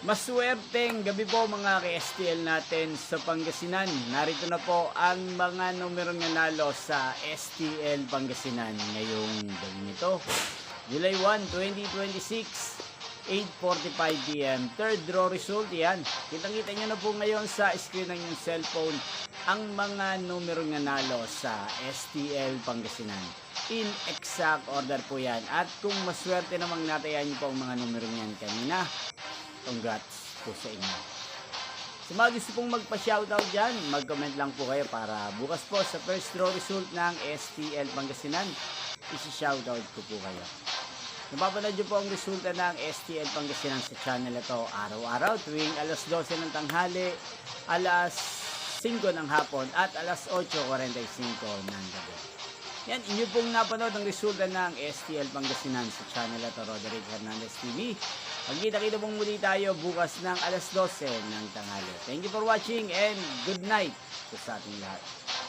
Maswerteng gabi po mga ka-STL natin sa Pangasinan. Narito na po ang mga numerong nanalo sa STL Pangasinan ngayong gabi nito. July 1, 2026, 8:45 PM. Third draw result yan. Kitang-kita nyo na po ngayon sa screen ng inyong cellphone ang mga numerong nanalo sa STL Pangasinan. In exact order po yan. At kung maswerte namang natayan nyo po ang mga numerong yan kanina, congrats po sa inyo. Sa mga gusto pong magpa-shoutout dyan, mag-comment lang po kayo para bukas po sa first draw result ng STL Pangasinan, isi-shoutout ko po kayo. Napapanood nyo po ang resulta ng STL Pangasinan sa channel ito araw-araw tuwing alas 12 ng tanghali, alas 5 ng hapon at alas 8:45 ng gabi. Yan, inyo pong napanood ang resulta ng STL Pangasinan sa channel ito, Roderick Hernandez TV. Magkita-kita pong muli tayo bukas ng alas 12 ng tanghali. Thank you for watching and good night sa ating lahat.